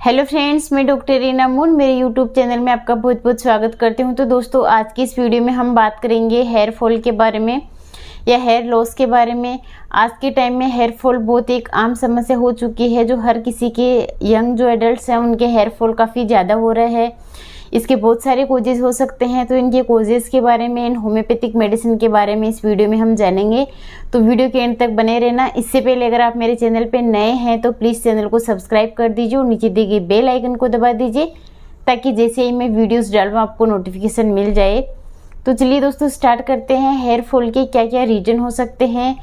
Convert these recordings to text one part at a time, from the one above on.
Hello friends, मैं doctor Reena moon मेरे YouTube channel में आपका बहुत बहुत स्वागत करती हूं। तो दोस्तों, आज की इस वीडियो में हम बात करेंगे हेयर फॉल के बारे में या हेयर लॉस के बारे में। आज के टाइम में हेयर फॉल बहुत एक आम समस्या हो चुकी है, जो हर किसी के यंग जो एडल्ट्स हैं उनके हेयर फॉल काफ़ी ज़्यादा हो रहा है। इसके बहुत सारे कोजेज़ हो सकते हैं, तो इनके कोजेज़ के बारे में, इन होम्योपैथिक मेडिसिन के बारे में इस वीडियो में हम जानेंगे। तो वीडियो के एंड तक बने रहना। इससे पहले अगर आप मेरे चैनल पे नए हैं तो प्लीज़ चैनल को सब्सक्राइब कर दीजिए और नीचे दी गई बेल आइकन को दबा दीजिए, ताकि जैसे ही मैं वीडियोस डालूँ आपको नोटिफिकेशन मिल जाए। तो चलिए दोस्तों, स्टार्ट करते हैं। हेयर फॉल के क्या क्या रीजन हो सकते हैं।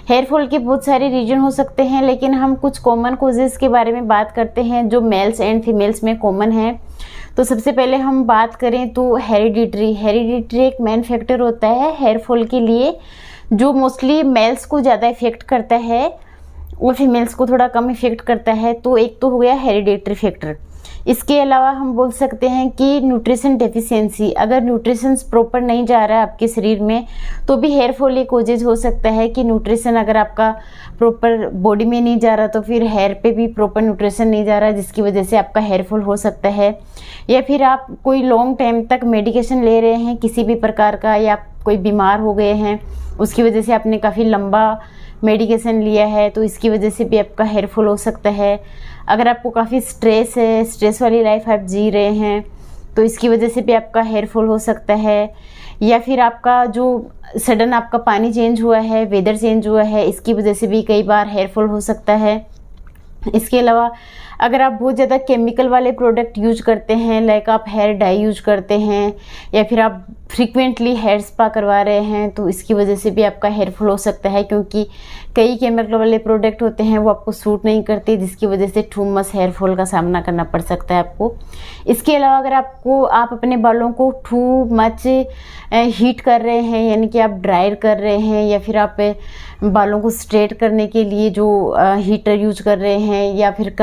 हेयर फॉल के बहुत सारे रीजन हो सकते हैं, लेकिन हम कुछ कॉमन कोजेज़ के बारे में बात करते हैं जो मेल्स एंड फीमेल्स में कॉमन है। तो सबसे पहले हम बात करें तो हेरिडिटरी एक मेन फैक्टर होता है हेयर फॉल के लिए, जो मोस्टली मेल्स को ज़्यादा इफेक्ट करता है और फीमेल्स को थोड़ा कम इफेक्ट करता है। तो एक तो हो गया हेरिडिटरी फैक्टर। इसके अलावा हम बोल सकते हैं कि न्यूट्रिशन डेफिशिएंसी, अगर न्यूट्रिशन प्रॉपर नहीं जा रहा है आपके शरीर में तो भी हेयर फॉल एक कोजेज हो सकता है कि न्यूट्रिशन अगर आपका प्रॉपर बॉडी में नहीं जा रहा तो फिर हेयर पे भी प्रॉपर न्यूट्रिशन नहीं जा रहा, जिसकी वजह से आपका हेयर फॉल हो सकता है। या फिर आप कोई लॉन्ग टाइम तक मेडिकेशन ले रहे हैं किसी भी प्रकार का, या आप कोई बीमार हो गए हैं उसकी वजह से आपने काफ़ी लंबा मेडिकेशन लिया है, तो इसकी वजह से भी आपका हेयर फॉल हो सकता है। अगर आपको काफ़ी स्ट्रेस है, स्ट्रेस वाली लाइफ आप जी रहे हैं, तो इसकी वजह से भी आपका हेयर फॉल हो सकता है। या फिर आपका जो सडन आपका पानी चेंज हुआ है, वेदर चेंज हुआ है, इसकी वजह से भी कई बार हेयर फॉल हो सकता है। इसके अलावा अगर आप बहुत ज़्यादा केमिकल वाले प्रोडक्ट यूज करते हैं, लाइक आप हेयर डाई यूज करते हैं, या फिर आप फ्रीक्वेंटली हेयर स्पा करवा रहे हैं, तो इसकी वजह से भी आपका हेयर फॉल हो सकता है, क्योंकि कई केमिकल वाले प्रोडक्ट होते हैं वो आपको सूट नहीं करते, जिसकी वजह से टू मच हेयर फॉल का सामना करना पड़ सकता है आपको। इसके अलावा अगर आप अपने बालों को टू मच हीट कर रहे हैं, यानी कि आप ड्रायर कर रहे हैं, या फिर आप बालों को स्ट्रेट करने के लिए जो हीटर यूज कर रहे हैं, या फिर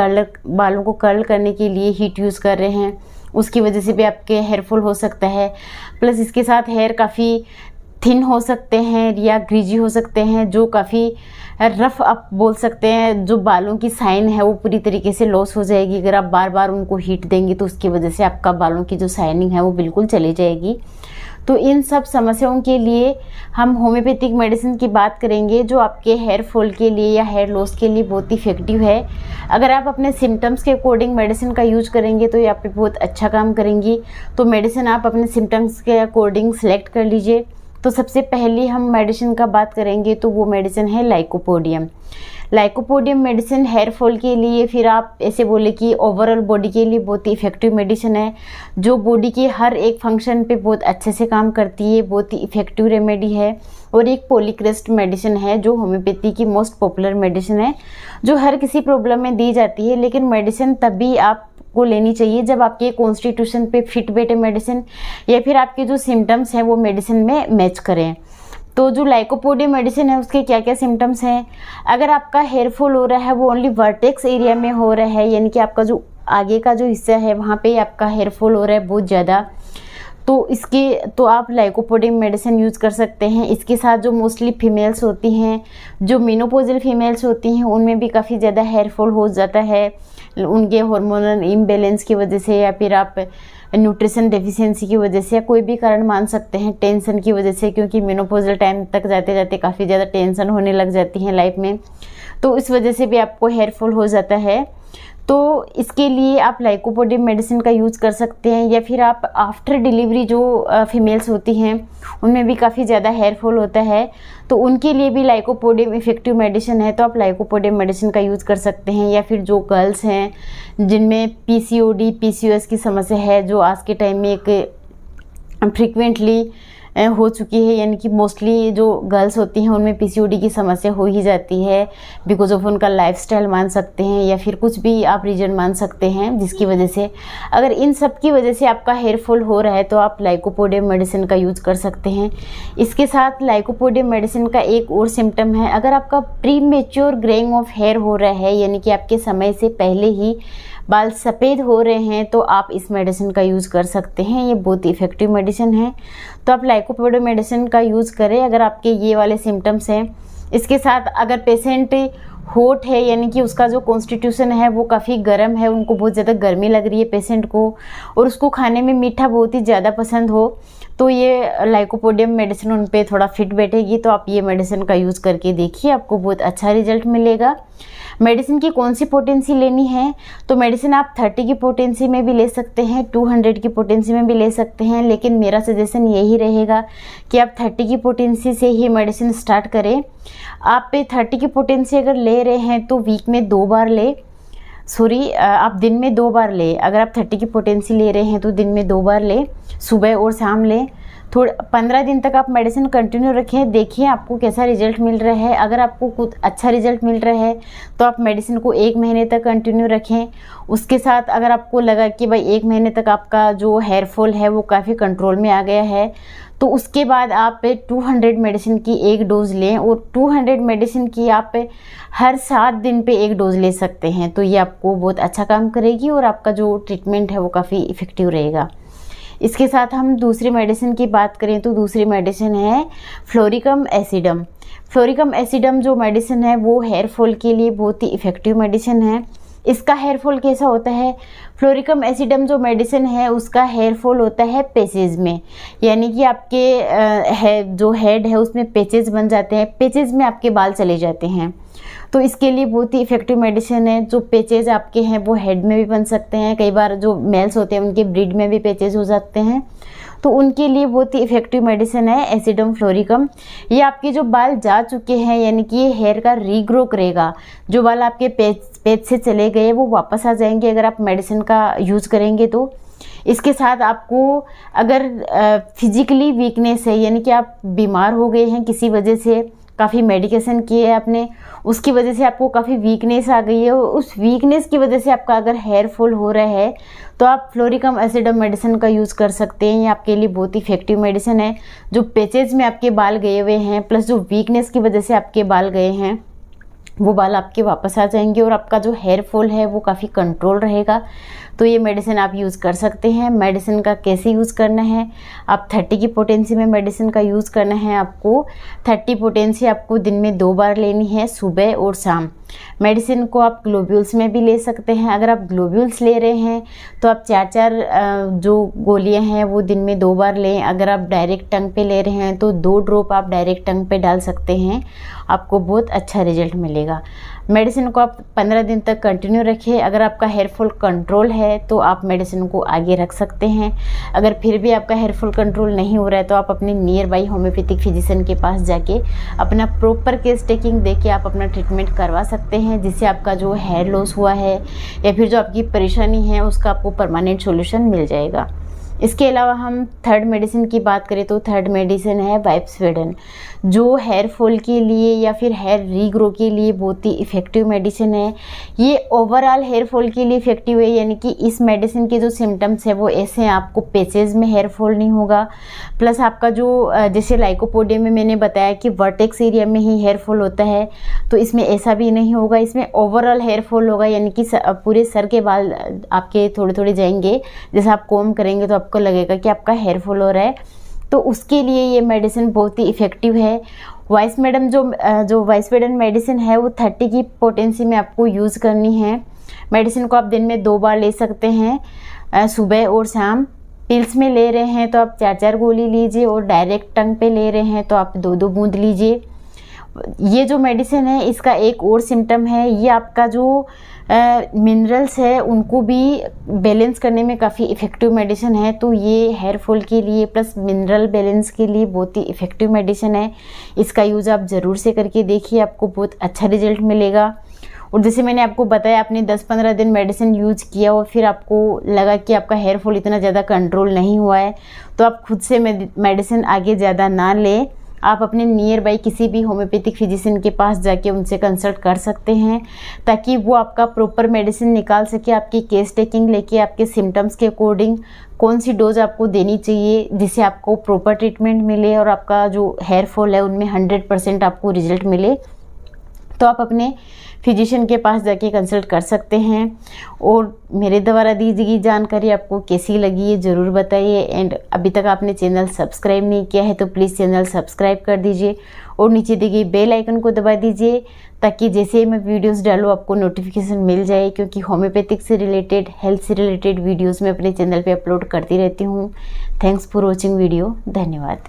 बालों को कर्ल करने के लिए हीट यूज़ कर रहे हैं, उसकी वजह से भी आपके हेयर फॉल हो सकता है। प्लस इसके साथ हेयर काफ़ी थिन हो सकते हैं या ग्रीजी हो सकते हैं, जो काफ़ी रफ आप बोल सकते हैं। जो बालों की शाइन है वो पूरी तरीके से लॉस हो जाएगी अगर आप बार बार उनको हीट देंगे, तो उसकी वजह से आपका बालों की जो शाइनिंग है वो बिल्कुल चली जाएगी। तो इन सब समस्याओं के लिए हम होम्योपैथिक मेडिसिन की बात करेंगे, जो आपके हेयर फॉल के लिए या हेयर लॉस के लिए बहुत इफेक्टिव है। अगर आप अपने सिम्टम्स के अकॉर्डिंग मेडिसिन का यूज करेंगे तो ये आप पे बहुत अच्छा काम करेंगी। तो मेडिसिन आप अपने सिम्टम्स के अकॉर्डिंग सेलेक्ट कर लीजिए। तो सबसे पहले हम मेडिसिन का बात करेंगे, तो वो मेडिसिन है लाइकोपोडियम मेडिसिन हेयर फॉल के लिए। फिर आप ऐसे बोले कि ओवरऑल बॉडी के लिए बहुत ही इफेक्टिव मेडिसिन है, जो बॉडी के हर एक फंक्शन पे बहुत अच्छे से काम करती है, बहुत ही इफेक्टिव रेमेडी है। और एक पॉलीक्रेस्ट मेडिसिन है, जो होम्योपैथी की मोस्ट पॉपुलर मेडिसिन है, जो हर किसी प्रॉब्लम में दी जाती है। लेकिन मेडिसिन तभी आपको लेनी चाहिए जब आपके कॉन्स्टिट्यूशन पे फिट बैठे मेडिसिन, या फिर आपके जो सिम्टम्स हैं वो मेडिसिन में मैच करें। तो जो लाइकोपोडियम मेडिसिन है उसके क्या क्या सिम्टम्स हैं। अगर आपका हेयर फॉल हो रहा है वो ओनली वर्टेक्स एरिया में हो रहा है, यानी कि आपका जो आगे का जो हिस्सा है वहाँ पे आपका हेयर फॉल हो रहा है बहुत ज़्यादा, तो आप लाइकोपोडियम मेडिसिन यूज़ कर सकते हैं। इसके साथ जो मोस्टली फीमेल्स होती हैं, जो मेनोपॉजल फीमेल्स होती हैं, उनमें भी काफ़ी ज़्यादा हेयर फॉल हो जाता है उनके हार्मोनल इम्बैलेंस की वजह से, या फिर आप न्यूट्रिशन डेफिशिएंसी की वजह से, या कोई भी कारण मान सकते हैं, टेंशन की वजह से, क्योंकि मेनोपॉजल टाइम तक जाते जाते काफ़ी ज़्यादा टेंशन होने लग जाती है लाइफ में, तो इस वजह से भी आपको हेयर फॉल हो जाता है। तो इसके लिए आप लाइकोपोडियम मेडिसिन का यूज़ कर सकते हैं। या फिर आप आफ्टर डिलीवरी जो फीमेल्स होती हैं उनमें भी काफ़ी ज़्यादा हेयर फॉल होता है, तो उनके लिए भी लाइकोपोडियम इफेक्टिव मेडिसिन है, तो आप लाइकोपोडियम मेडिसिन का यूज़ कर सकते हैं। या फिर जो गर्ल्स हैं जिनमें PCOD PCOS की समस्या है, जो आज के टाइम में एक फ्रिक्वेंटली हो चुकी है, यानी कि मोस्टली जो गर्ल्स होती हैं उनमें PCOD की समस्या हो ही जाती है, बिकॉज ऑफ उनका लाइफस्टाइल मान सकते हैं, या फिर कुछ भी आप रीजन मान सकते हैं, जिसकी वजह से अगर इन सब की वजह से आपका हेयर फॉल हो रहा है तो आप लाइकोपोडियम मेडिसिन का यूज़ कर सकते हैं। इसके साथ लाइकोपोडियम मेडिसिन का एक और सिम्टम है, अगर आपका premature greying of hair हो रहा है, यानी कि आपके समय से पहले ही बाल सफ़ेद हो रहे हैं, तो आप इस मेडिसिन का यूज़ कर सकते हैं। ये बहुत इफेक्टिव मेडिसिन है, तो आप लाइकोपोडियम मेडिसिन का यूज़ करें अगर आपके ये वाले सिम्टम्स हैं। इसके साथ अगर पेशेंट हॉट है, यानी कि उसका जो कॉन्स्टिट्यूशन है वो काफ़ी गर्म है, उनको बहुत ज़्यादा गर्मी लग रही है पेशेंट को, और उसको खाने में मीठा बहुत ही ज़्यादा पसंद हो, तो ये लाइकोपोडियम मेडिसिन उन पे थोड़ा फिट बैठेगी। तो आप ये मेडिसिन का यूज़ करके देखिए, आपको बहुत अच्छा रिजल्ट मिलेगा। मेडिसिन की कौन सी पोटेंसी लेनी है, तो मेडिसिन आप 30 की पोटेंसी में भी ले सकते हैं, 200 की पोटेंसी में भी ले सकते हैं, लेकिन मेरा सजेशन यही रहेगा कि आप 30 की पोटेंसी से ही मेडिसिन स्टार्ट करें। आप 30 की पोटेंसी अगर ले रहे हैं तो वीक में 2 बार ले, आप दिन में 2 बार ले। अगर आप 30 की पोटेंसी ले रहे हैं तो दिन में 2 बार ले, सुबह और शाम ले। 15 दिन तक आप मेडिसिन कंटिन्यू रखें, देखिए आपको कैसा रिजल्ट मिल रहा है। अगर आपको कुछ अच्छा रिजल्ट मिल रहा है तो आप मेडिसिन को 1 महीने तक कंटिन्यू रखें। उसके साथ अगर आपको लगा कि भाई 1 महीने तक आपका जो हेयर फॉल है वो काफ़ी कंट्रोल में आ गया है, तो उसके बाद आप 200 मेडिसिन की 1 डोज लें, और 200 मेडिसिन की आप हर 7 दिन पे 1 डोज ले सकते हैं। तो ये आपको बहुत अच्छा काम करेगी और आपका जो ट्रीटमेंट है वो काफ़ी इफ़ेक्टिव रहेगा। इसके साथ हम दूसरी मेडिसिन की बात करें तो दूसरी मेडिसिन है फ्लोरिकम एसिडम। फ्लोरिकम एसिडम जो मेडिसिन है वो हेयर फॉल के लिए बहुत ही इफ़ेक्टिव मेडिसिन है। इसका हेयर फॉल कैसा होता है, फ्लोरिकम एसिडम जो मेडिसिन है उसका हेयर फॉल होता है पेचेज में, यानी कि आपके जो हेड है उसमें पेचेज बन जाते हैं, पेचेज में आपके बाल चले जाते हैं। तो इसके लिए बहुत ही इफ़ेक्टिव मेडिसिन है। जो पेचेज आपके हैं वो हेड में भी बन सकते हैं, कई बार जो मेल्स होते हैं उनके ब्रीड में भी पेचेज हो सकते हैं, तो उनके लिए बहुत ही इफ़ेक्टिव मेडिसिन है एसिडम फ्लोरिकम। ये आपके जो बाल जा चुके हैं, यानी कि ये हेयर का रीग्रो करेगा, जो बाल आपके पेच से चले गए वो वापस आ जाएंगे अगर आप मेडिसिन का यूज़ करेंगे तो। इसके साथ आपको अगर फिजिकली वीकनेस है, यानी कि आप बीमार हो गए हैं किसी वजह से, काफ़ी मेडिकेशन किए है आपने, उसकी वजह से आपको काफ़ी वीकनेस आ गई है, उस वीकनेस की वजह से आपका अगर हेयर फॉल हो रहा है तो आप फ्लोरिकम एसिडम मेडिसिन का यूज़ कर सकते हैं। ये आपके लिए बहुत ही इफेक्टिव मेडिसिन है। जो पेचेज में आपके बाल गए हुए हैं प्लस जो वीकनेस की वजह से आपके बाल गए हैं वो बाल आपके वापस आ जाएंगे और आपका जो हेयर फॉल है वो काफ़ी कंट्रोल रहेगा। तो ये मेडिसिन आप यूज़ कर सकते हैं। मेडिसिन का कैसे यूज़ करना है, आप 30 की पोटेंसी में मेडिसिन का यूज़ करना है। आपको 30 पोटेंसी आपको दिन में 2 बार लेनी है, सुबह और शाम। मेडिसिन को आप ग्लोब्यूल्स में भी ले सकते हैं। अगर आप ग्लोब्यूल्स ले रहे हैं तो आप 4-4 जो गोलियां हैं वो दिन में 2 बार लें। अगर आप डायरेक्ट टंग पे ले रहे हैं तो 2 ड्रॉप आप डायरेक्ट टंग पे डाल सकते हैं, आपको बहुत अच्छा रिजल्ट मिलेगा। मेडिसिन को आप 15 दिन तक कंटिन्यू रखिए। अगर आपका हेयर फॉल कंट्रोल है तो आप मेडिसिन को आगे रख सकते हैं। अगर फिर भी आपका हेयर फॉल कंट्रोल नहीं हो रहा है तो आप अपने नियर बाई होम्योपैथिक फिजिशियन के पास जाके अपना प्रॉपर केस टेकिंग देके आप अपना ट्रीटमेंट करवा सकते हैं, जिससे आपका जो हेयर लॉस हुआ है या फिर जो आपकी परेशानी है उसका आपको परमानेंट सॉल्यूशन मिल जाएगा। इसके अलावा हम थर्ड मेडिसिन की बात करें तो थर्ड मेडिसिन है वाइप्सवेडन, जो हेयर फॉल के लिए या फिर हेयर रीग्रो के लिए बहुत ही इफ़ेक्टिव मेडिसिन है। ये ओवरऑल हेयर फॉल के लिए इफ़ेक्टिव है, यानी कि इस मेडिसिन के जो सिम्टम्स है वो ऐसे हैं, आपको पेचेज में हेयर फॉल नहीं होगा, प्लस आपका जो जैसे लाइकोपोडियम में मैंने बताया कि वर्टेक्स एरिया में ही हेयर फॉल होता है, तो इसमें ऐसा भी नहीं होगा। इसमें ओवरऑल हेयर फॉल होगा, यानी कि पूरे सर के बाल आपके थोड़े थोड़े जाएंगे, जैसे आप कोम करेंगे तो आपको लगेगा कि आपका हेयर फॉल हो रहा है, तो उसके लिए ये मेडिसिन बहुत ही इफ़ेक्टिव है। जो वाइप्सवेडन मेडिसिन है वो 30 की पोटेंसी में आपको यूज़ करनी है। मेडिसिन को आप दिन में 2 बार ले सकते हैं, सुबह और शाम। पिल्स में ले रहे हैं तो आप 4-4 गोली लीजिए, और डायरेक्ट टंग पे ले रहे हैं तो आप 2-2 बूंद लीजिए। ये जो मेडिसिन है इसका एक और सिम्टम है, ये आपका जो मिनरल्स है उनको भी बैलेंस करने में काफ़ी इफ़ेक्टिव मेडिसिन है। तो ये हेयर फॉल के लिए प्लस मिनरल बैलेंस के लिए बहुत ही इफ़ेक्टिव मेडिसिन है। इसका यूज़ आप ज़रूर से करके देखिए, आपको बहुत अच्छा रिजल्ट मिलेगा। और जैसे मैंने आपको बताया, आपने 10-15 दिन मेडिसिन यूज किया और फिर आपको लगा कि आपका हेयर फॉल इतना ज़्यादा कंट्रोल नहीं हुआ है, तो आप खुद से मेडिसिन आगे ज़्यादा ना लें। आप अपने नियर बाई किसी भी होम्योपैथिक फिजिशियन के पास जाके उनसे कंसल्ट कर सकते हैं, ताकि वो आपका प्रॉपर मेडिसिन निकाल सके, आपकी केस टेकिंग लेके आपके सिम्टम्स के अकॉर्डिंग कौन सी डोज आपको देनी चाहिए, जिससे आपको प्रॉपर ट्रीटमेंट मिले और आपका जो हेयर फॉल है उनमें 100% आपको रिजल्ट मिले। तो आप अपने फिजिशियन के पास जाके कंसल्ट कर सकते हैं। और मेरे द्वारा दी गई जानकारी आपको कैसी लगी है ज़रूर बताइए। एंड अभी तक आपने चैनल सब्सक्राइब नहीं किया है तो प्लीज़ चैनल सब्सक्राइब कर दीजिए और नीचे दी गई बेल आइकन को दबा दीजिए, ताकि जैसे ही मैं वीडियोस डालूँ आपको नोटिफिकेशन मिल जाए, क्योंकि होम्योपैथिक से रिलेटेड, हेल्थ से रिलेटेड वीडियोस मैं अपने चैनल पे अपलोड करती रहती हूँ। Thanks for watching video. धन्यवाद।